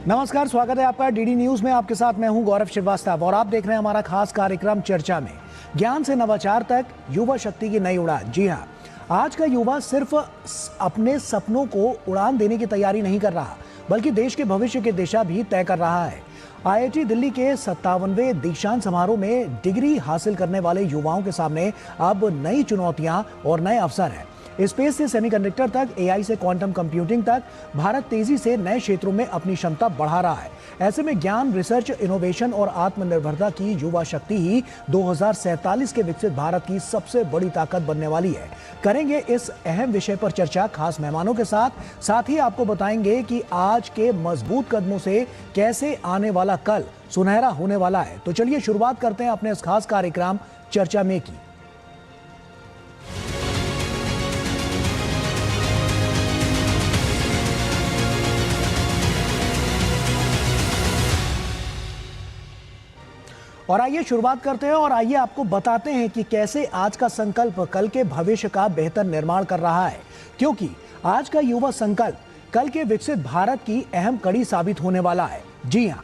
नमस्कार, स्वागत है आपका डीडी न्यूज में। आपके साथ मैं हूं गौरव श्रीवास्तव और आप देख रहे हैं हमारा खास कार्यक्रम चर्चा में। ज्ञान से नवाचार तक युवा शक्ति की नई उड़ान। जी हां, आज का युवा सिर्फ अपने सपनों को उड़ान देने की तैयारी नहीं कर रहा, बल्कि देश के भविष्य की दिशा भी तय कर रहा है। आईआईटी दिल्ली के 57वें दीक्षांत समारोह में डिग्री हासिल करने वाले युवाओं के सामने अब नई चुनौतियां और नए अवसर हैं। स्पेस से सेमीकंडक्टर तक, एआई से क्वांटम कंप्यूटिंग तक भारत तेजी से नए क्षेत्रों में अपनी क्षमता बढ़ा रहा है। ऐसे में ज्ञान, रिसर्च, इनोवेशन और आत्मनिर्भरता की युवा शक्ति ही 2047 के विकसित भारत की सबसे बड़ी ताकत बनने वाली है। करेंगे इस अहम विषय पर चर्चा खास मेहमानों के साथ ही आपको बताएंगे कि आज के मजबूत कदमों से कैसे आने वाला कल सुनहरा होने वाला है। तो चलिए शुरुआत करते हैं अपने इस खास कार्यक्रम चर्चा में की। और आइए शुरुआत करते हैं और आइए आपको बताते हैं कि कैसे आज का संकल्प कल के भविष्य का बेहतर निर्माण कर रहा है। क्योंकि आज का युवा संकल्प कल के विकसित भारत की अहम कड़ी साबित होने वाला है। जी हां,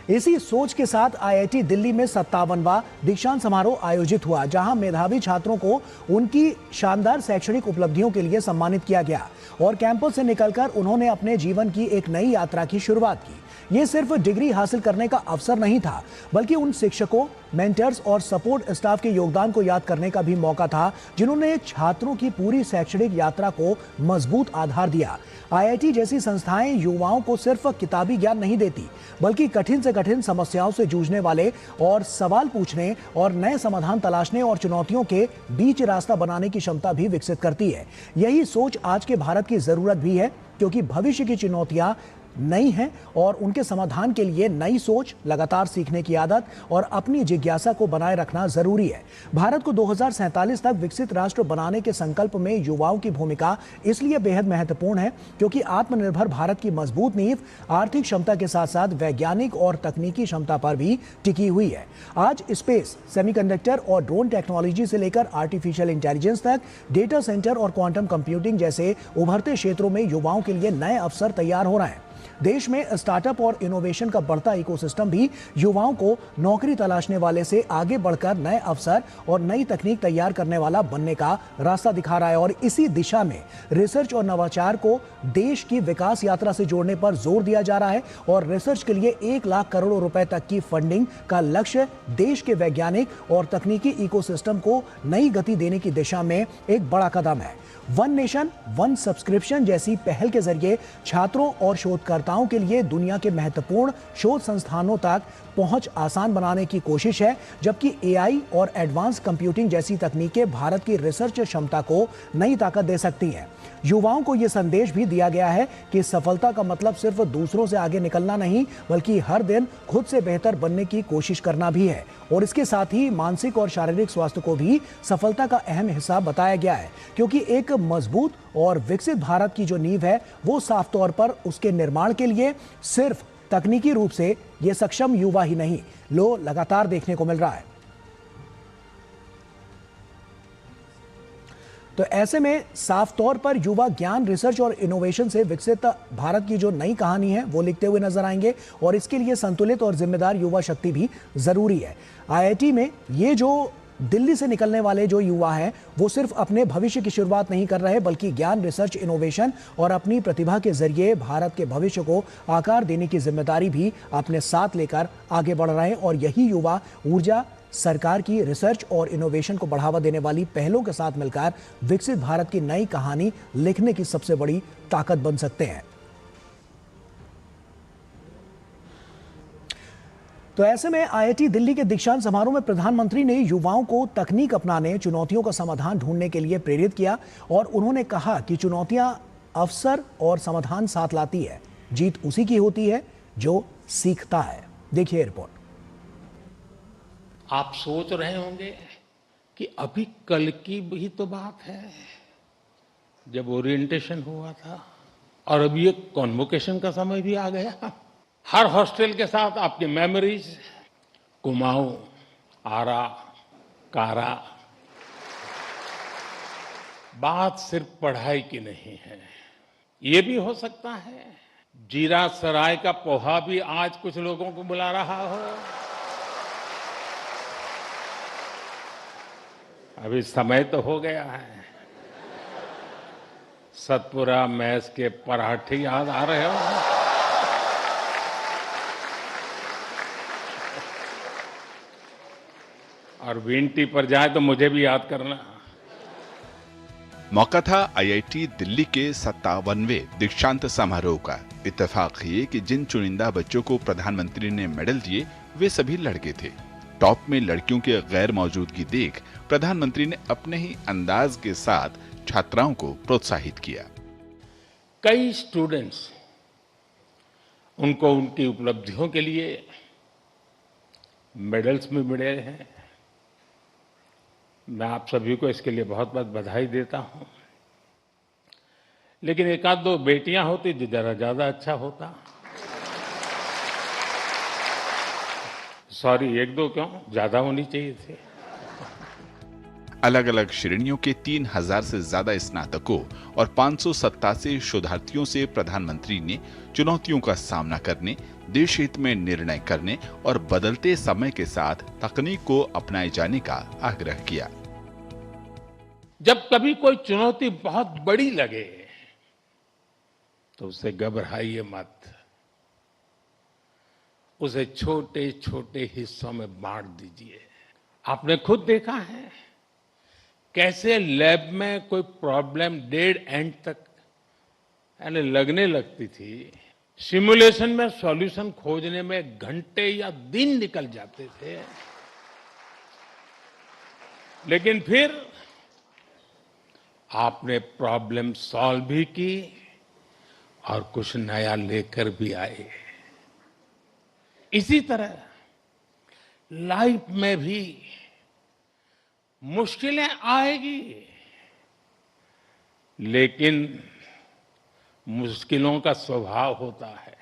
इसी सोच के साथ आईआईटी दिल्ली में 57वां दीक्षांत समारोह आयोजित हुआ, जहां मेधावी छात्रों को उनकी शानदार शैक्षणिक उपलब्धियों के लिए सम्मानित किया गया और कैंपस से निकलकर उन्होंने अपने जीवन की एक नई यात्रा की शुरुआत की। ये सिर्फ डिग्री हासिल करने का अवसर नहीं था, बल्कि उन शिक्षकों, मेंटर्स और सपोर्ट स्टाफ के योगदान को याद करने का भी मौका था, जिन्होंने छात्रों की पूरी शैक्षणिक यात्रा को मजबूत आधार दिया। आईआईटी जैसी संस्थाएं युवाओं को सिर्फ किताबी ज्ञान नहीं देती, बल्कि कठिन से कठिन समस्याओं से जूझने वाले और सवाल पूछने और नए समाधान तलाशने और चुनौतियों के बीच रास्ता बनाने की क्षमता भी विकसित करती है। यही सोच आज के भारत की जरूरत भी है, क्योंकि भविष्य की चुनौतियां नई हैं और उनके समाधान के लिए नई सोच, लगातार सीखने की आदत और अपनी जिज्ञासा को बनाए रखना जरूरी है। भारत को 2047 तक विकसित राष्ट्र बनाने के संकल्प में युवाओं की भूमिका इसलिए बेहद महत्वपूर्ण है, क्योंकि आत्मनिर्भर भारत की मजबूत नींव आर्थिक क्षमता के साथ साथ वैज्ञानिक और तकनीकी क्षमता पर भी टिकी हुई है। आज स्पेस, सेमीकंडक्टर और ड्रोन टेक्नोलॉजी से लेकर आर्टिफिशियल इंटेलिजेंस तक, डेटा सेंटर और क्वांटम कंप्यूटिंग जैसे उभरते क्षेत्रों में युवाओं के लिए नए अवसर तैयार हो रहे हैं। देश में स्टार्टअप और इनोवेशन का बढ़ता इकोसिस्टम भी युवाओं को नौकरी तलाशने वाले से आगे बढ़कर नए अवसर और नई तकनीक तैयार करने वाला बनने का रास्ता दिखा रहा है। और इसी दिशा में रिसर्च और नवाचार को देश की विकास यात्रा से जोड़ने पर जोर दिया जा रहा है और रिसर्च के लिए 1 लाख करोड़ रुपए तक की फंडिंग का लक्ष्य देश के वैज्ञानिक और तकनीकी इकोसिस्टम को नई गति देने की दिशा में एक बड़ा कदम है। वन नेशन वन सब्सक्रिप्शन जैसी पहल के जरिए छात्रों और शोधकर्ताओं के लिए दुनिया के महत्वपूर्ण शोध संस्थानों तक पहुंच आसान बनाने की कोशिश है, जबकि एआई और एडवांस कंप्यूटिंग जैसी तकनीकें भारत की रिसर्च क्षमता को नई ताकत दे सकती हैं। युवाओं को यह संदेश भी दिया गया है कि सफलता का मतलब सिर्फ दूसरों से आगे निकलना नहीं, बल्कि हर दिन खुद से बेहतर बनने की कोशिश करना भी है। और इसके साथ ही मानसिक और शारीरिक स्वास्थ्य को भी सफलता का अहम हिस्सा बताया गया है, क्योंकि एक मजबूत और विकसित भारत की जो नींव है, वो साफ तौर पर उसके निर्माण के लिए सिर्फ तकनीकी रूप से ये सक्षम युवा ही नहीं, लगातार देखने को मिल रहा है। तो ऐसे में साफ तौर पर युवा ज्ञान, रिसर्च और इनोवेशन से विकसित भारत की जो नई कहानी है वो लिखते हुए नजर आएंगे और इसके लिए संतुलित और जिम्मेदार युवा शक्ति भी जरूरी है। आईआईटी में ये जो दिल्ली से निकलने वाले जो युवा हैं, वो सिर्फ अपने भविष्य की शुरुआत नहीं कर रहे, बल्कि ज्ञान, रिसर्च, इनोवेशन और अपनी प्रतिभा के जरिए भारत के भविष्य को आकार देने की जिम्मेदारी भी अपने साथ लेकर आगे बढ़ रहे हैं। और यही युवा ऊर्जा सरकार की रिसर्च और इनोवेशन को बढ़ावा देने वाली पहलों के साथ मिलकर विकसित भारत की नई कहानी लिखने की सबसे बड़ी ताकत बन सकते हैं। तो ऐसे में आईआईटी दिल्ली के दीक्षांत समारोह में प्रधानमंत्री ने युवाओं को तकनीक अपनाने, चुनौतियों का समाधान ढूंढने के लिए प्रेरित किया और उन्होंने कहा कि चुनौतियां अवसर और समाधान साथ लाती है। जीत उसी की होती है जो सीखता है। देखिए रिपोर्ट। आप सोच रहे होंगे कि अभी कल की भी तो बात है जब ओरिएंटेशन हुआ था और अभी ये कॉन्वोकेशन का समय भी आ गया। हर हॉस्टल के साथ आपकी मेमोरीज, कुमाऊं, आरा, कारा। बात सिर्फ पढ़ाई की नहीं है। ये भी हो सकता है जीरा सराय का पोहा भी आज कुछ लोगों को बुला रहा हो। अभी समय तो हो गया है। सतपुरा मैस के पराठे याद आ रहे हो। और विंटी पर जाए तो मुझे भी याद करना। मौका था आईआईटी दिल्ली के 57वें दीक्षांत समारोह का। इत्तेफाक ये कि जिन चुनिंदा बच्चों को प्रधानमंत्री ने मेडल दिए वे सभी लड़के थे। टॉप में लड़कियों की गैर मौजूदगी देख प्रधानमंत्री ने अपने ही अंदाज के साथ छात्राओं को प्रोत्साहित किया। कई स्टूडेंट्स उनको उनकी उपलब्धियों के लिए मेडल्स भी मिले हैं। मैं आप सभी को इसके लिए बहुत बहुत बधाई देता हूं। लेकिन एक आध दो बेटियां होती तो जरा ज्यादा अच्छा होता। सॉरी, एक दो क्यों, ज्यादा होनी चाहिए थी। अलग अलग श्रेणियों के 3000 से ज्यादा स्नातकों और 587 शोधार्थियों से प्रधानमंत्री ने चुनौतियों का सामना करने, देश हित में निर्णय करने और बदलते समय के साथ तकनीक को अपनाए जाने का आग्रह किया। जब कभी कोई चुनौती बहुत बड़ी लगे तो उसे घबराइए मत। उसे छोटे छोटे हिस्सों में बांट दीजिए। आपने खुद देखा है कैसे लैब में कोई प्रॉब्लम डेड एंड तक यानी लगने लगती थी। सिमुलेशन में सॉल्यूशन खोजने में घंटे या दिन निकल जाते थे। लेकिन फिर आपने प्रॉब्लम सॉल्व भी की और कुछ नया लेकर भी आए। इसी तरह लाइफ में भी मुश्किलें आएगी, लेकिन मुश्किलों का स्वभाव होता है,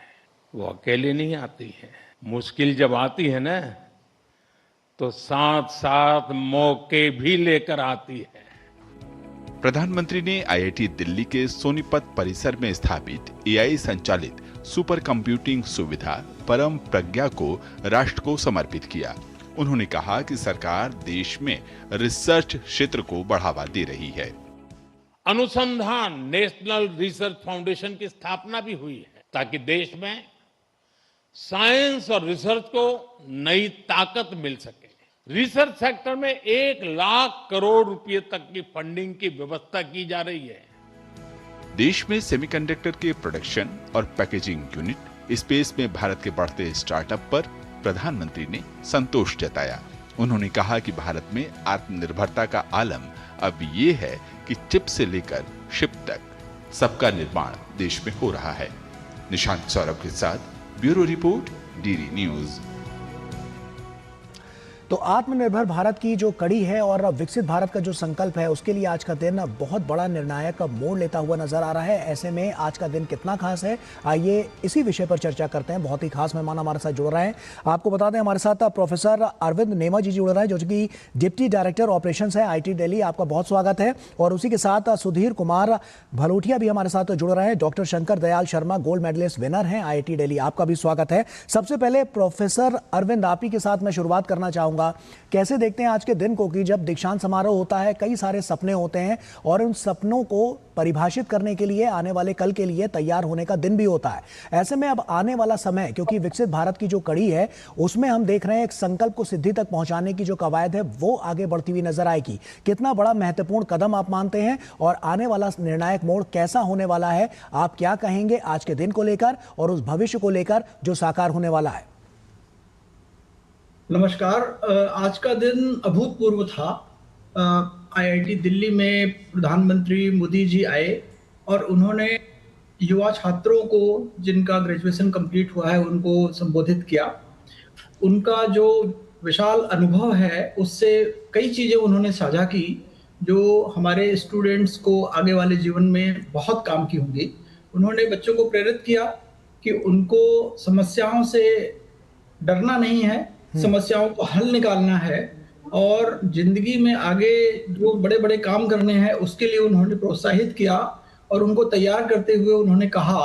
वो अकेले नहीं आती है। मुश्किल जब आती है ना तो साथ साथ मौके भी लेकर आती है। प्रधानमंत्री ने आईआईटी दिल्ली के सोनीपत परिसर में स्थापित एआई संचालित सुपर कंप्यूटिंग सुविधा परम प्रज्ञा को राष्ट्र को समर्पित किया। उन्होंने कहा कि सरकार देश में रिसर्च क्षेत्र को बढ़ावा दे रही है। अनुसंधान नेशनल रिसर्च फाउंडेशन की स्थापना भी हुई है ताकि देश में साइंस और रिसर्च को नई ताकत मिल सके। रिसर्च सेक्टर में 1 लाख करोड़ रुपए तक की फंडिंग की व्यवस्था की जा रही है। देश में सेमीकंडक्टर के प्रोडक्शन और पैकेजिंग यूनिट, स्पेस में भारत के बढ़ते स्टार्टअप पर प्रधानमंत्री ने संतोष जताया। उन्होंने कहा कि भारत में आत्मनिर्भरता का आलम अब ये है कि चिप से लेकर शिप तक सबका निर्माण देश में हो रहा है। निशांत सौरभ के साथ ब्यूरो रिपोर्ट, डीडी न्यूज। तो आत्मनिर्भर भारत की जो कड़ी है और विकसित भारत का जो संकल्प है, उसके लिए आज का दिन बहुत बड़ा निर्णायक मोड़ लेता हुआ नजर आ रहा है। ऐसे में आज का दिन कितना खास है, आइए इसी विषय पर चर्चा करते हैं। बहुत ही खास मेहमान हमारे साथ जुड़ रहे हैं। आपको बता दें हमारे साथ प्रोफेसर अरविंद नेमा जी जुड़ रहे हैं, जो कि डिप्टी डायरेक्टर ऑपरेशंस है आईआईटी दिल्ली। आपका बहुत स्वागत है। और उसी के साथ सुधीर कुमार भलोटिया भी हमारे साथ जुड़ रहे हैं। Doctor Shankar Dayal Sharma gold medallist winner हैं आईआईटी दिल्ली, आपका भी स्वागत है। सबसे पहले प्रोफेसर अरविंद, आप ही के साथ मैं शुरुआत करना चाहूंगा। कैसे देखते हैं आज के दिन को कि जब दीक्षांत समारोह होता है, कई सारे सपने होते हैं और उन सपनों को परिभाषित करने के लिए आने वाले कल के लिए तैयार होने का दिन भी होता है। ऐसे में अब आने वाला समय, क्योंकि विकसित भारत की जो कड़ी है उसमें हम देख रहे हैं एक संकल्प को सिद्धि तक पहुंचाने की जो कवायद है वो आगे बढ़ती हुई नजर आएगी। कितना बड़ा महत्वपूर्ण कदम आप मानते हैं और आने वाला निर्णायक मोड़ कैसा होने वाला है, आप क्या कहेंगे आज के दिन को लेकर और उस भविष्य को लेकर जो साकार होने वाला है? नमस्कार। आज का दिन अभूतपूर्व था। आईआईटी दिल्ली में प्रधानमंत्री मोदी जी आए और उन्होंने युवा छात्रों को, जिनका ग्रेजुएशन कंप्लीट हुआ है, उनको संबोधित किया। उनका जो विशाल अनुभव है उससे कई चीज़ें उन्होंने साझा की जो हमारे स्टूडेंट्स को आगे वाले जीवन में बहुत काम की होंगी। उन्होंने बच्चों को प्रेरित किया कि उनको समस्याओं से डरना नहीं है, समस्याओं को हल निकालना है और जिंदगी में आगे जो बड़े बड़े काम करने हैं उसके लिए उन्होंने प्रोत्साहित किया और उनको तैयार करते हुए उन्होंने कहा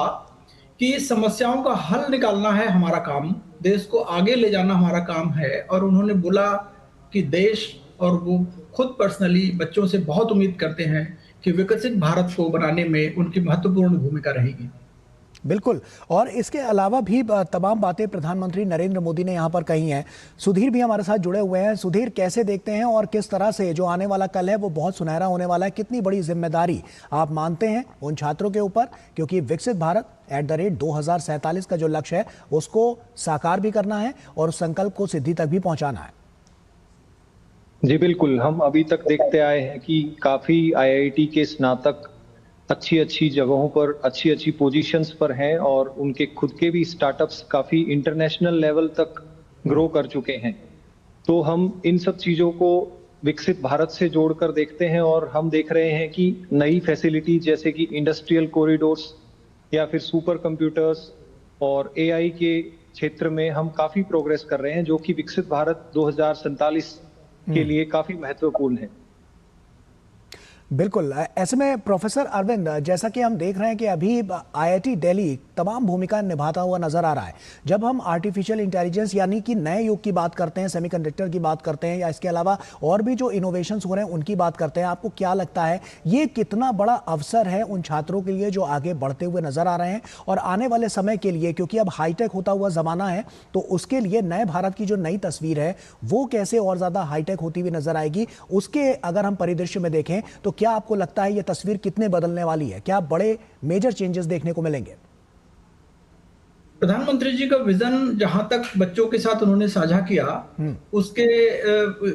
कि समस्याओं का हल निकालना है हमारा काम, देश को आगे ले जाना हमारा काम है। और उन्होंने बोला कि देश और वो खुद पर्सनली बच्चों से बहुत उम्मीद करते हैं कि विकसित भारत को बनाने में उनकी महत्वपूर्ण भूमिका रहेगी। बिल्कुल। और इसके अलावा भी तमाम बातें प्रधानमंत्री नरेंद्र मोदी ने यहाँ पर कही हैं। सुधीर भी हमारे साथ जुड़े हुए हैं। सुधीर, कैसे देखते हैं और किस तरह से जो आने वाला कल है वो बहुत सुनहरा होने वाला है? कितनी बड़ी जिम्मेदारी आप मानते हैं उन छात्रों के ऊपर, क्योंकि विकसित भारत @ 2047 का जो लक्ष्य है उसको साकार भी करना है और उस संकल्प को सिद्धि तक भी पहुंचाना है? जी बिल्कुल, हम अभी तक देखते आए हैं कि काफी आईआईटी के स्नातक अच्छी जगहों पर अच्छी पोजीशंस पर हैं और उनके खुद के भी स्टार्टअप्स काफी इंटरनेशनल लेवल तक ग्रो कर चुके हैं। तो हम इन सब चीजों को विकसित भारत से जोड़कर देखते हैं और हम देख रहे हैं कि नई फैसिलिटी जैसे कि इंडस्ट्रियल कॉरिडोर्स या फिर सुपर कंप्यूटर्स और एआई के क्षेत्र में हम काफी प्रोग्रेस कर रहे हैं, जो कि विकसित भारत 2047 के लिए काफी महत्वपूर्ण है। बिल्कुल। ऐसे में प्रोफेसर अरविंद, जैसा कि हम देख रहे हैं कि अभी आईआईटी दिल्ली तमाम भूमिका निभाता हुआ नजर आ रहा है। जब हम आर्टिफिशियल इंटेलिजेंस यानी कि नए युग की बात करते हैं, सेमीकंडक्टर की बात करते हैं या इसके अलावा और भी जो इनोवेशंस हो रहे हैं उनकी बात करते हैं, आपको क्या लगता है ये कितना बड़ा अवसर है उन छात्रों के लिए जो आगे बढ़ते हुए नजर आ रहे हैं और आने वाले समय के लिए, क्योंकि अब हाईटेक होता हुआ जमाना है, तो उसके लिए नए भारत की जो नई तस्वीर है वो कैसे और ज्यादा हाईटेक होती हुई नजर आएगी? उसके अगर हम परिदृश्य में देखें तो क्या आपको लगता है ये तस्वीर कितने बदलने वाली है? क्या बड़े मेजर चेंजेस देखने को मिलेंगे? प्रधानमंत्री जी का विजन जहां तक बच्चों के साथ उन्होंने साझा किया, उसके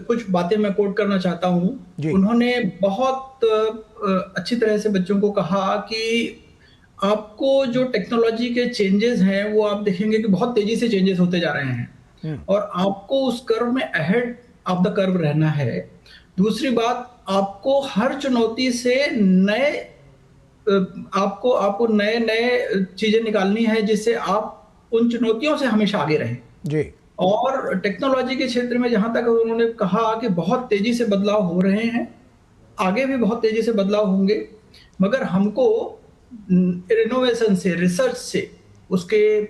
कुछ बातें मैं कोट करना चाहता हूं। उन्होंने बहुत अच्छी तरह से बच्चों को कहा कि आपको जो टेक्नोलॉजी के चेंजेस हैं वो आप देखेंगे कि बहुत तेजी से चेंजेस होते जा रहे हैं और आपको उस कर्व में अहेड ऑफ द कर्व रहना है। दूसरी बात, आपको हर चुनौती से आपको नए चीजें निकालनी है जिससे आप उन चुनौतियों से हमेशा आगे रहें जी। और टेक्नोलॉजी के क्षेत्र में जहां तक उन्होंने कहा कि बहुत तेजी से बदलाव हो रहे हैं, आगे भी बहुत तेजी से बदलाव होंगे, मगर हमको इनोवेशन से, रिसर्च से उसके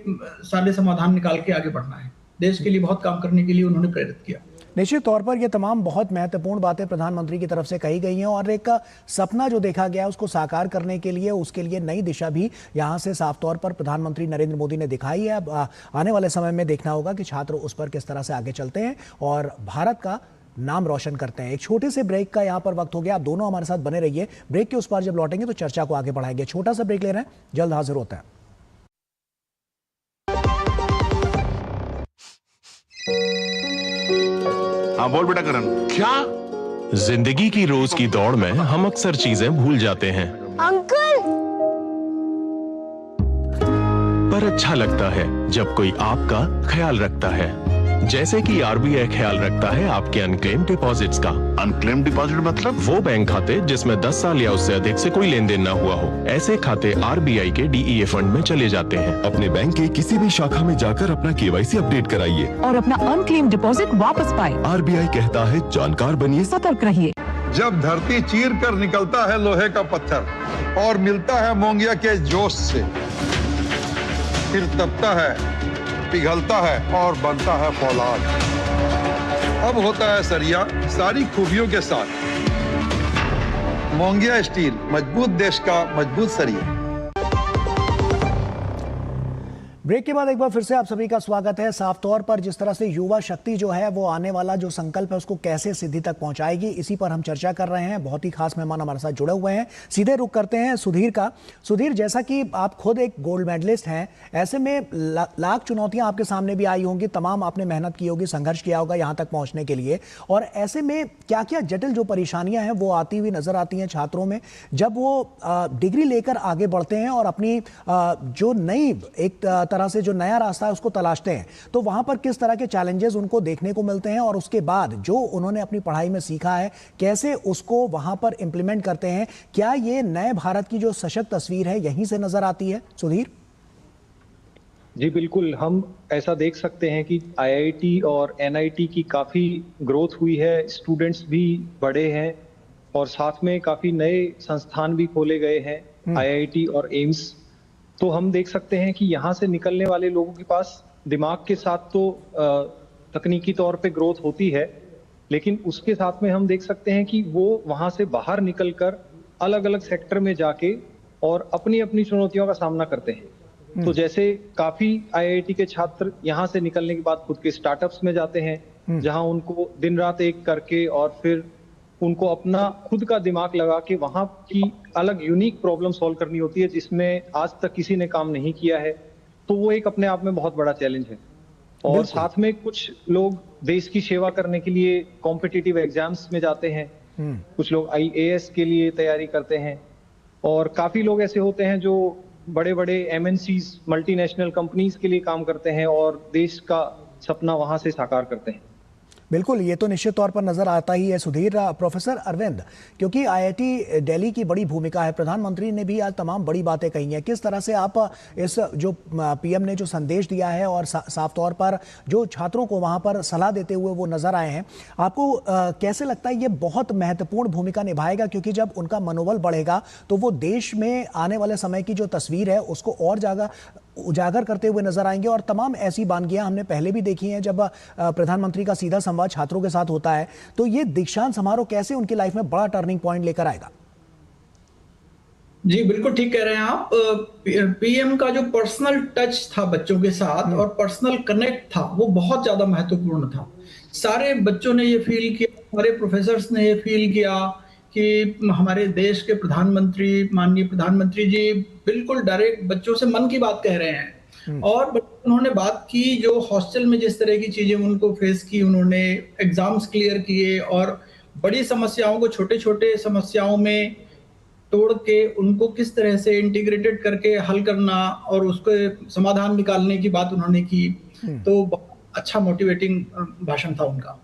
सारे समाधान निकाल के आगे बढ़ना है। देश के लिए बहुत काम करने के लिए उन्होंने प्रेरित किया। निश्चित तौर पर ये तमाम बहुत महत्वपूर्ण बातें प्रधानमंत्री की तरफ से कही गई हैं और एक सपना जो देखा गया है उसको साकार करने के लिए, उसके लिए नई दिशा भी यहाँ से साफ तौर पर प्रधानमंत्री नरेंद्र मोदी ने दिखाई है। अब आने वाले समय में देखना होगा कि छात्र उस पर किस तरह से आगे चलते हैं और भारत का नाम रोशन करते हैं। एक छोटे से ब्रेक का यहाँ पर वक्त हो गया। आप दोनों हमारे साथ बने रहिए। ब्रेक के उस पार जब लौटेंगे तो चर्चा को आगे बढ़ाएंगे। छोटा सा ब्रेक ले रहे हैं, जल्द हाजिर होता है। हाँ बोल बेटा करण। क्या? जिंदगी की रोज की दौड़ में हम अक्सर चीजें भूल जाते हैं अंकल, पर अच्छा लगता है जब कोई आपका ख्याल रखता है, जैसे कि आरबीआई ख्याल रखता है आपके अनक्लेम डिपॉजिट्स का। अनक्लेम डिपॉजिट मतलब? वो बैंक खाते जिसमें 10 साल या उससे अधिक से कोई लेन देन न हुआ हो। ऐसे खाते आरबीआई के डीईए फंड में चले जाते हैं। अपने बैंक के किसी भी शाखा में जाकर अपना केवाईसी अपडेट कराइए और अपना अनक्लेम डिपॉजिट वापस पाए। आरबीआई कहता है जानकार बनिए, सतर्क रहिए। जब धरती चीर कर निकलता है लोहे का पत्थर और मिलता है मोंगिया के जोश से, फिर तपता है, पिघलता है और बनता है फौलाद। अब होता है सरिया सारी खूबियों के साथ। मोंगिया स्टील, मजबूत देश का मजबूत सरिया। ब्रेक के बाद एक बार फिर से आप सभी का स्वागत है। साफ तौर पर जिस तरह से युवा शक्ति जो है वो आने वाला जो संकल्प है उसको कैसे सिद्धि तक पहुंचाएगी, इसी पर हम चर्चा कर रहे हैं। बहुत ही खास मेहमान हमारे साथ जुड़े हुए हैं। सीधे रुख करते हैं सुधीर का। सुधीर, जैसा कि आप खुद एक गोल्ड मेडलिस्ट हैं, ऐसे में लाख चुनौतियां आपके सामने भी आई होंगी, तमाम आपने मेहनत की होगी, संघर्ष किया होगा यहाँ तक पहुँचने के लिए, और ऐसे में क्या क्या जटिल जो परेशानियां हैं वो आती हुई नजर आती हैं छात्रों में जब वो डिग्री लेकर आगे बढ़ते हैं और अपनी जो नई एक तरह से जो नया रास्ता है उसको तलाशते हैं, तो वहां पर किस तरह के चैलेंजेस उनको देखने को मिलते हैं और उसके बाद जो उन्होंने अपनी पढ़ाई में सीखा है कैसे उसको वहां पर इंप्लीमेंट करते हैं? क्या ये नए भारत की जो सशक्त तस्वीर है यहीं से नजर आती है सुधीर? जी बिल्कुल, हम ऐसा देख सकते हैं कि आईआईटी और एनआईटी की काफी ग्रोथ हुई है, स्टूडेंट्स भी बढ़े हैं और साथ में काफी नए संस्थान भी खोले गए हैं, आईआईटी और एम्स। तो हम देख सकते हैं कि यहाँ से निकलने वाले लोगों के पास दिमाग के साथ तो तकनीकी तौर पे ग्रोथ होती है, लेकिन उसके साथ में हम देख सकते हैं कि वो वहां से बाहर निकलकर अलग अलग सेक्टर में जाके और अपनी अपनी चुनौतियों का सामना करते हैं। तो जैसे काफी आईआईटी के छात्र यहाँ से निकलने के बाद खुद के स्टार्टअप्स में जाते हैं, जहां उनको दिन रात एक करके और फिर उनको अपना खुद का दिमाग लगा के वहां की अलग यूनिक प्रॉब्लम सॉल्व करनी होती है, जिसमें आज तक किसी ने काम नहीं किया है। तो वो एक अपने आप में बहुत बड़ा चैलेंज है। और साथ में कुछ लोग देश की सेवा करने के लिए कॉम्पिटिटिव एग्जाम्स में जाते हैं, कुछ लोग आईएएस के लिए तैयारी करते हैं, और काफी लोग ऐसे होते हैं जो बड़े बड़े एमएनसीज मल्टीनेशनल कंपनीज के लिए काम करते हैं और देश का सपना वहां से साकार करते हैं। बिल्कुल, ये तो निश्चित तौर पर नजर आता ही है सुधीर। प्रोफेसर अरविंद, क्योंकि आईआईटी दिल्ली की बड़ी भूमिका है, प्रधानमंत्री ने भी आज तमाम बड़ी बातें कही हैं, किस तरह से आप इस जो पीएम ने जो संदेश दिया है और साफ तौर पर जो छात्रों को वहां पर सलाह देते हुए वो नजर आए हैं, आपको कैसे लगता है ये बहुत महत्वपूर्ण भूमिका निभाएगा? क्योंकि जब उनका मनोबल बढ़ेगा तो वो देश में आने वाले समय की जो तस्वीर है उसको और ज्यादा उजागर करते हुए नजर आएंगे। और तमाम ऐसी बानगियां हमने पहले भी देखी हैं जब प्रधानमंत्री का सीधा संवाद छात्रों के साथ होता है। तो ये दीक्षांत समारोह कैसे उनकी लाइफ में बड़ा टर्निंग पॉइंट लेकर आएगा? जी बिल्कुल ठीक कह रहे हैं आप। पीएम का जो पर्सनल टच था बच्चों के साथ और पर्सनल कनेक्ट था, वो बहुत ज्यादा महत्वपूर्ण था। सारे बच्चों ने ये फील किया, हमारे प्रोफेसर्स ने ये फील किया कि हमारे देश के प्रधानमंत्री, माननीय प्रधानमंत्री जी बिल्कुल डायरेक्ट बच्चों से मन की बात कह रहे हैं। और उन्होंने बात की जो हॉस्टल में जिस तरह की चीजें उनको फेस की, उन्होंने एग्जाम्स क्लियर किए और बड़ी समस्याओं को छोटे छोटे समस्याओं में तोड़ के उनको किस तरह से इंटीग्रेटेड करके हल करना और उसको समाधान निकालने की बात उन्होंने की। तो बहुत अच्छा मोटिवेटिंग भाषण था उनका।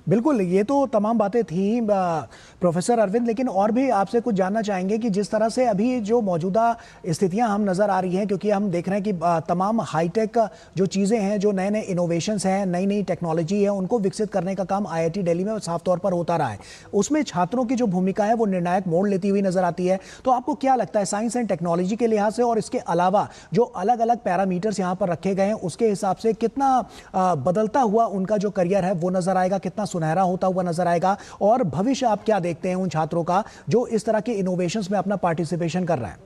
बिल्कुल, ये तो तमाम बातें थी प्रोफेसर अरविंद, लेकिन और भी आपसे कुछ जानना चाहेंगे कि जिस तरह से अभी जो मौजूदा स्थितियां हम नज़र आ रही हैं, क्योंकि हम देख रहे हैं कि तमाम हाईटेक जो चीज़ें हैं, जो नए नए इनोवेशंस हैं, नई नई टेक्नोलॉजी है, उनको विकसित करने का काम आईआईटी दिल्ली में साफ तौर पर होता रहा है। उसमें छात्रों की जो भूमिका है वो निर्णायक मोड़ लेती हुई नजर आती है। तो आपको क्या लगता है साइंस एंड टेक्नोलॉजी के लिहाज से और इसके अलावा जो अलग अलग पैरामीटर्स यहाँ पर रखे गए हैं, उसके हिसाब से कितना बदलता हुआ उनका जो करियर है वो नजर आएगा, कितना सुनहरा होता हुआ नजर आएगा? और भविष्य आप क्या देखते हैं उन छात्रों का जो इस तरह के इनोवेशंस में अपना पार्टिसिपेशन कर रहे हैं?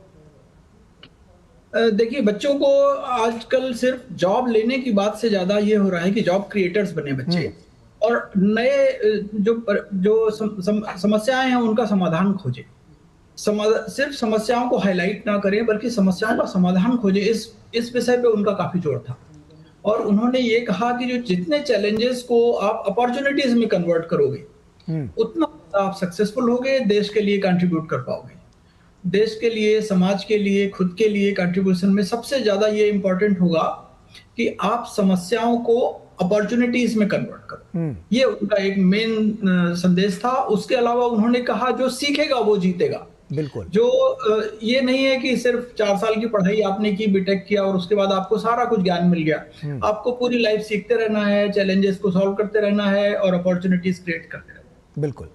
देखिए, बच्चों को आजकल सिर्फ जॉब लेने की बात से ज्यादा ये हो रहा है कि जॉब क्रिएटर्स बने बच्चे और नए जो समस्याएं हैं उनका समाधान खोजे। सिर्फ समस्याओं को हाईलाइट ना करें बल्कि समस्याओं का समाधान खोजे। इस विषय पे उनका काफी जोर था। और उन्होंने ये कहा कि जो जितने चैलेंजेस को आप अपॉर्चुनिटीज में कन्वर्ट करोगे उतना आप सक्सेसफुल होगे, देश के लिए कंट्रीब्यूट कर पाओगे। देश के लिए, समाज के लिए, खुद के लिए कंट्रीब्यूशन में सबसे ज्यादा ये इंपॉर्टेंट होगा कि आप समस्याओं को अपॉर्चुनिटीज में कन्वर्ट करो। ये उनका एक मेन संदेश था। उसके अलावा उन्होंने कहा जो सीखेगा वो जीतेगा। बिल्कुल, जो ये नहीं है कि सिर्फ 4 साल की पढ़ाई आपने की, बीटेक किया और उसके बाद आपको सारा कुछ ज्ञान मिल गया। आपको पूरी लाइफ सीखते रहना है, चैलेंजेस को सॉल्व करते रहना है और अपॉर्चुनिटीज क्रिएट करते रहना है। बिल्कुल।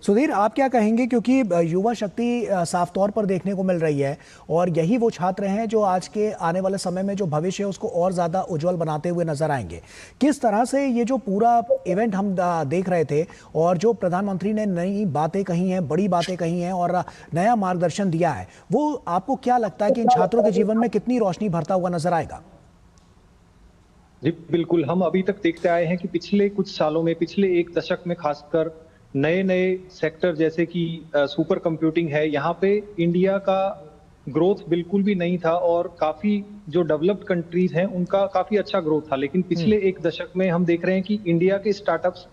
सुधीर, आप क्या कहेंगे? क्योंकि युवा शक्ति साफ तौर पर देखने को मिल रही है और यही वो छात्र हैं जो आज के आने वाले समय में जो भविष्य है उसको और ज़्यादा उज्जवल बनाते हुए नजर आएंगे। किस तरह से ये जो पूरा इवेंट हम देख रहे थे और जो प्रधानमंत्री ने नई बातें कही हैं, बड़ी बातें कही हैं और नया मार्गदर्शन दिया है, वो आपको क्या लगता है कि इन छात्रों के जीवन में कितनी रोशनी भरता हुआ नजर आएगा? जी बिल्कुल, हम अभी तक देखते आए हैं कि पिछले कुछ सालों में, पिछले एक दशक में खासकर नए नए सेक्टर जैसे कि सुपर कंप्यूटिंग है, यहाँ पे इंडिया का ग्रोथ बिल्कुल भी नहीं था और काफी जो डेवलप्ड कंट्रीज हैं उनका काफी अच्छा ग्रोथ था। लेकिन पिछले एक दशक में हम देख रहे हैं कि इंडिया के स्टार्टअप्स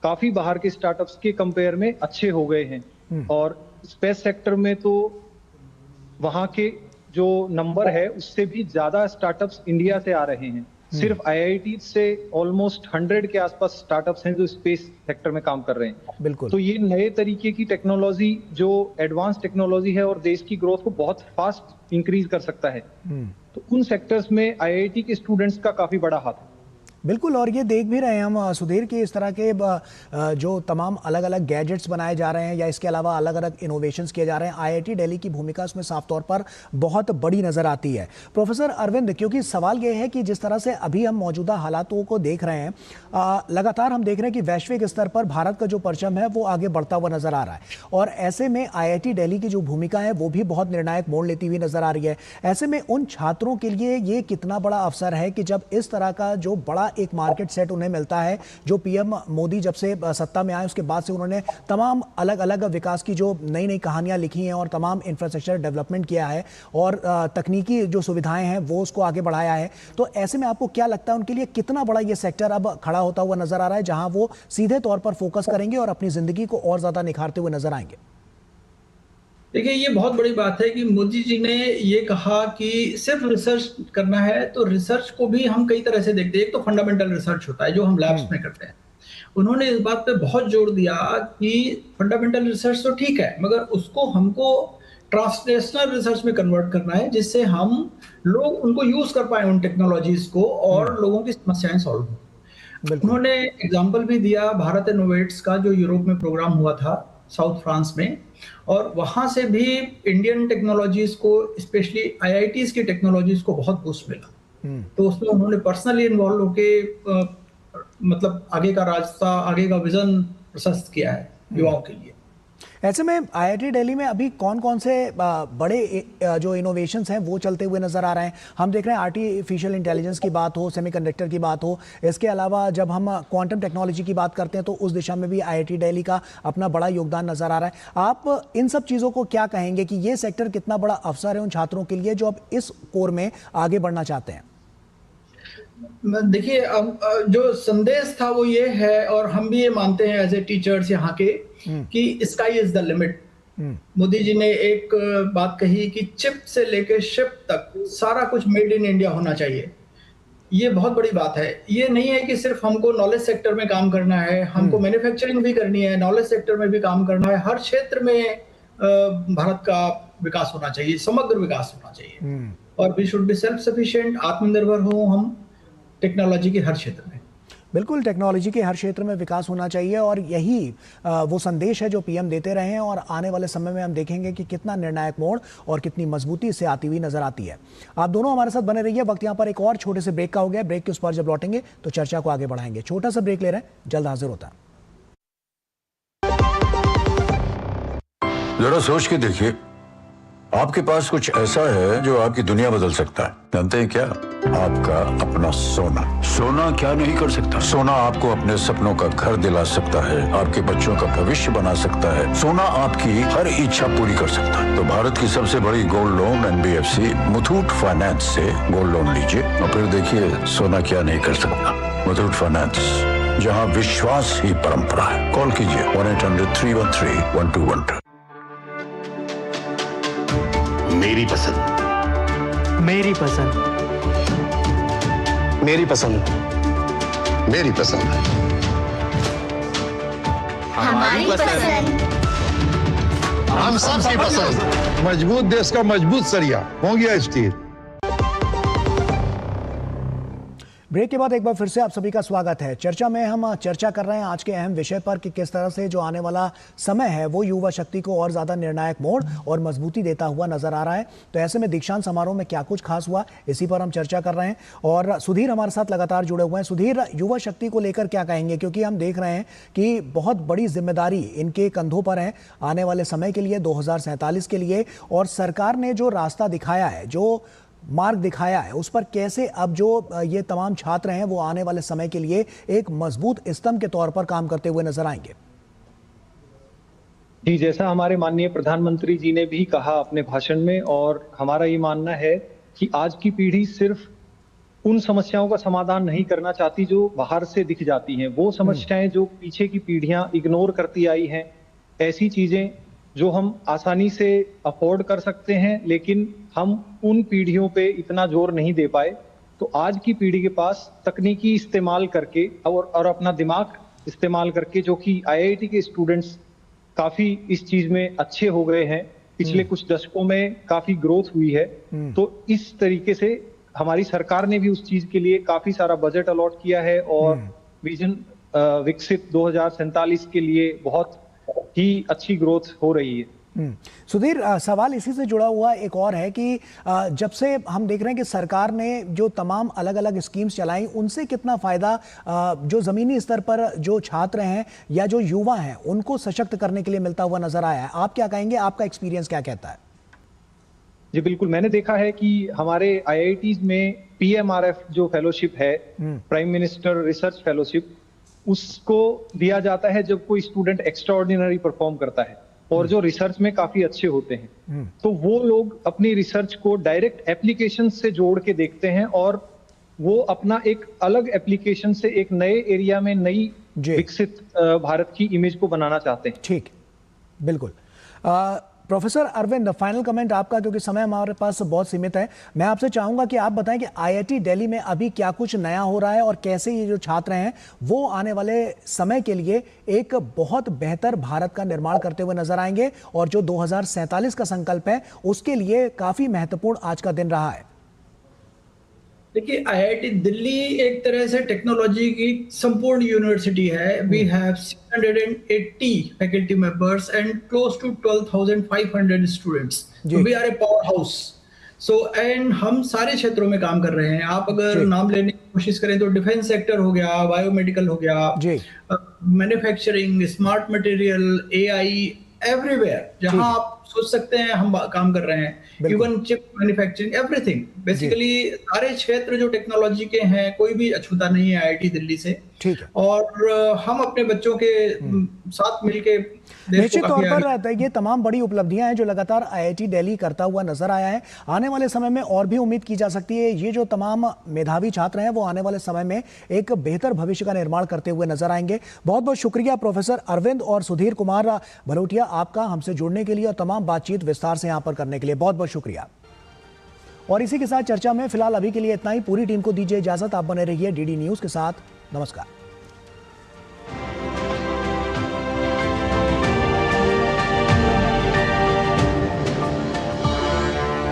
काफी बाहर के स्टार्टअप्स के कंपेयर में अच्छे हो गए हैं। और स्पेस सेक्टर में तो वहाँ के जो नंबर है उससे भी ज्यादा स्टार्टअप्स इंडिया से आ रहे हैं। सिर्फ आईआईटी से ऑलमोस्ट 100 के आसपास स्टार्टअप्स हैं जो स्पेस सेक्टर में काम कर रहे हैं। बिल्कुल। तो ये नए तरीके की टेक्नोलॉजी जो एडवांस टेक्नोलॉजी है और देश की ग्रोथ को बहुत फास्ट इंक्रीज कर सकता है। तो उन सेक्टर्स में आईआईटी के स्टूडेंट्स का काफी बड़ा हाथ है। बिल्कुल, और ये देख भी रहे हैं हम सुधीर की इस तरह के जो तमाम अलग अलग गैजेट्स बनाए जा रहे हैं या इसके अलावा अलग अलग इनोवेशंस किए जा रहे हैं, आईआईटी दिल्ली की भूमिका उसमें साफ तौर पर बहुत बड़ी नजर आती है। प्रोफेसर अरविंद, क्योंकि सवाल ये है कि जिस तरह से अभी हम मौजूदा हालातों को देख रहे हैं, लगातार हम देख रहे हैं कि वैश्विक स्तर पर भारत का जो परचम है वो आगे बढ़ता हुआ नजर आ रहा है, और ऐसे में आईआईटी दिल्ली की जो भूमिका है वो भी बहुत निर्णायक मोड़ लेती हुई नजर आ रही है। ऐसे में उन छात्रों के लिए ये कितना बड़ा अवसर है कि जब इस तरह का जो बड़ा एक मार्केट सेट उन्हें मिलता है, जो पीएम मोदी जब से सत्ता में आए उसके बाद से उन्होंने तमाम अलग अलग विकास की जो नई नई कहानियां लिखी हैं और तमाम इंफ्रास्ट्रक्चर डेवलपमेंट किया है और तकनीकी जो सुविधाएं हैं वो उसको आगे बढ़ाया है, तो ऐसे में आपको क्या लगता है उनके लिए कितना बड़ा ये सेक्टर अब खड़ा होता हुआ नजर आ रहा है जहां वो सीधे तौर पर फोकस करेंगे और अपनी जिंदगी को और ज्यादा निखारते हुए नजर आएंगे? देखिए, ये बहुत बड़ी बात है कि मोदी जी ने ये कहा कि सिर्फ रिसर्च करना है, तो रिसर्च को भी हम कई तरह से देखते हैं। एक तो फंडामेंटल रिसर्च होता है जो हम लैब्स में करते हैं। उन्होंने इस बात पे बहुत जोर दिया कि फंडामेंटल रिसर्च तो ठीक है, मगर उसको हमको ट्रांसलेशनल रिसर्च में कन्वर्ट करना है, जिससे हम लोग उनको यूज कर पाए उन टेक्नोलॉजीज को और लोगों की समस्याएं सॉल्व हो। उन्होंने एग्जाम्पल भी दिया भारत इनोवेट्स का, जो यूरोप में प्रोग्राम हुआ था साउथ फ्रांस में, और वहां से भी इंडियन टेक्नोलॉजीज को, स्पेशली आईआईटीज की टेक्नोलॉजीज को बहुत बूस्ट मिला। तो उसमें उन्होंने पर्सनली इन्वॉल्व होके मतलब आगे का रास्ता, आगे का विजन प्रशस्त किया है युवाओं के लिए। ऐसे में आईआईटी दिल्ली में अभी कौन कौन से बड़े जो इनोवेशंस हैं वो चलते हुए नजर आ रहे हैं? हम देख रहे हैं आर्टिफिशियल इंटेलिजेंस की बात हो, सेमीकंडक्टर की बात हो, इसके अलावा जब हम क्वांटम टेक्नोलॉजी की बात करते हैं तो उस दिशा में भी आईआईटी दिल्ली का अपना बड़ा योगदान नजर आ रहा है। आप इन सब चीज़ों को क्या कहेंगे कि ये सेक्टर कितना बड़ा अवसर है उन छात्रों के लिए जो अब इस कोर में आगे बढ़ना चाहते हैं? देखिए, अब जो संदेश था वो ये है, और हम भी ये मानते हैं एज ए टीचर्स यहाँ के, कि sky is the limit. Modi ji ने एक बात कही कि चिप से लेके शिप तक सारा कुछ मेड इन इंडिया होना चाहिए। ये बहुत बड़ी बात है। ये नहीं है कि सिर्फ हमको नॉलेज सेक्टर में काम करना है, हमको मैन्युफैक्चरिंग भी करनी है, नॉलेज सेक्टर में भी काम करना है। हर क्षेत्र में भारत का विकास होना चाहिए, समग्र विकास होना चाहिए, और we should be self sufficient, आत्मनिर्भर हो हम टेक्नोलॉजी के हर क्षेत्र में। बिल्कुल, टेक्नोलॉजी के हर क्षेत्र में विकास होना चाहिए, और यही वो संदेश है जो पीएम देते रहे हैं, और आने वाले समय में हम देखेंगे कि कितना निर्णायक मोड़ और कितनी मजबूती से आती हुई नजर आती है। आप दोनों हमारे साथ बने रहिए। वक्त यहाँ पर एक और छोटे से ब्रेक का हो गया। ब्रेक के उस पर जब लौटेंगे तो चर्चा को आगे बढ़ाएंगे। छोटा सा ब्रेक ले रहे हैं, जल्द हाजिर होता है। जरा सोच के देखिए, आपके पास कुछ ऐसा है जो आपकी दुनिया बदल सकता है। जानते हैं क्या? आपका अपना सोना। सोना क्या नहीं कर सकता? सोना आपको अपने सपनों का घर दिला सकता है, आपके बच्चों का भविष्य बना सकता है। सोना आपकी हर इच्छा पूरी कर सकता है। तो भारत की सबसे बड़ी gold loan NBFC Muthoot finance से गोल्ड लोन लीजिए और फिर देखिए सोना क्या नहीं कर सकता। मुथूट फाइनेंस, जहाँ विश्वास ही परंपरा है। कॉल कीजिए 1-800-313-1212। मेरी पसंद, मेरी पसंद, मेरी पसंद, मेरी पसंद, हमारी पसंद, हम सबकी पसंद। मजबूत देश का मजबूत सरिया होंगे स्टील। ब्रेक के बाद एक बार फिर से आप सभी का स्वागत है। चर्चा में हम चर्चा कर रहे हैं आज के अहम विषय पर कि किस तरह से जो आने वाला समय है वो युवा शक्ति को और ज़्यादा निर्णायक मोड़ और मजबूती देता हुआ नजर आ रहा है। तो ऐसे में दीक्षांत समारोह में क्या कुछ खास हुआ, इसी पर हम चर्चा कर रहे हैं, और सुधीर हमारे साथ लगातार जुड़े हुए हैं। सुधीर, युवा शक्ति को लेकर क्या कहेंगे, क्योंकि हम देख रहे हैं कि बहुत बड़ी जिम्मेदारी इनके कंधों पर है आने वाले समय के लिए, 2047 के लिए, और सरकार ने जो रास्ता दिखाया है, जो मार्ग दिखाया है, उस पर कैसे अब जो ये तमाम छात्र हैं वो आने वाले समय के लिए एक मजबूत स्तंभ के तौर पर काम करते हुए नजर आएंगे? जी, जैसा हमारे माननीय प्रधानमंत्री जी ने भी कहा अपने भाषण में, और हमारा ये मानना है कि आज की पीढ़ी सिर्फ उन समस्याओं का समाधान नहीं करना चाहती जो बाहर से दिख जाती हैं। वो समस्याएं जो पीछे की पीढ़ियां इग्नोर करती आई हैं, ऐसी चीजें जो हम आसानी से अफोर्ड कर सकते हैं, लेकिन हम उन पीढ़ियों पे इतना जोर नहीं दे पाए। तो आज की पीढ़ी के पास तकनीकी इस्तेमाल करके और अपना दिमाग इस्तेमाल करके, जो कि आईआईटी के स्टूडेंट्स काफी इस चीज में अच्छे हो गए हैं, पिछले कुछ दशकों में काफी ग्रोथ हुई है। तो इस तरीके से हमारी सरकार ने भी उस चीज के लिए काफी सारा बजट अलॉट किया है और विजन विकसित 2047 के लिए बहुत ही अच्छी ग्रोथ हो रही है। सुधीर, सवाल इसी से जुड़ा हुआ एक और है कि जब से हम देख रहे हैं कि सरकार ने जो तमाम अलग अलग स्कीम्स चलाई, उनसे कितना फायदा जो जमीनी स्तर पर जो छात्र हैं या जो युवा हैं उनको सशक्त करने के लिए मिलता हुआ नजर आया है। आप क्या कहेंगे, आपका एक्सपीरियंस क्या कहता है? जी बिल्कुल, मैंने देखा है कि हमारे IITs में PMRF जो फेलोशिप है, प्राइम मिनिस्टर रिसर्च फेलोशिप, उसको दिया जाता है जब कोई स्टूडेंट एक्स्ट्राऑर्डिनरी परफॉर्म करता है और जो रिसर्च में काफी अच्छे होते हैं। तो वो लोग अपनी रिसर्च को डायरेक्ट एप्लीकेशन से जोड़ के देखते हैं और वो अपना एक अलग एप्लीकेशन से एक नए एरिया में नई विकसित भारत की इमेज को बनाना चाहते हैं। ठीक, बिल्कुल। प्रोफेसर अरविंद, फाइनल कमेंट आपका, क्योंकि समय हमारे पास बहुत सीमित है। मैं आपसे चाहूंगा कि आप बताएं कि IIT दिल्ली में अभी क्या कुछ नया हो रहा है और कैसे ये जो छात्र हैं वो आने वाले समय के लिए एक बहुत बेहतर भारत का निर्माण करते हुए नजर आएंगे और जो 2047 का संकल्प है उसके लिए काफी महत्वपूर्ण आज का दिन रहा है। देखिए, IIT दिल्ली एक तरह से टेक्नोलॉजी की संपूर्ण यूनिवर्सिटी है। We have 680 faculty members and close to 12,500 students. We R A power house. So and हम सारे क्षेत्रों में काम कर रहे हैं। आप अगर नाम लेने की कोशिश करें तो डिफेंस सेक्टर हो गया, बायोमेडिकल हो गया, manufacturing, smart material, AI, everywhere जहां आप सोच सकते हैं हम काम कर रहे हैं। Even chip manufacturing, everything, basically सारे क्षेत्र जो टेक्नोलॉजी के हैं, कोई भी अछूता नहीं है IIT दिल्ली से। ठीक है। और हम अपने बच्चों के साथ मिलके निश्चित तौर पर ये तमाम बड़ी उपलब्धियां हैं जो लगातार IIT दिल्ली करता हुआ नजर आया है। आने वाले समय में और भी उम्मीद की जा सकती है ये जो तमाम मेधावी छात्र हैं वो आने वाले समय में एक बेहतर भविष्य का निर्माण करते हुए नजर आएंगे। बहुत बहुत शुक्रिया प्रोफेसर अरविंद और सुधीर कुमार भलोटिया आपका हमसे जुड़ने के लिए और तमाम बातचीत विस्तार से यहाँ पर करने के लिए बहुत बहुत शुक्रिया। और इसी के साथ चर्चा में फिलहाल अभी के लिए इतना ही। पूरी टीम को दीजिए इजाजत। आप बने रहिए DD न्यूज के साथ। नमस्कार।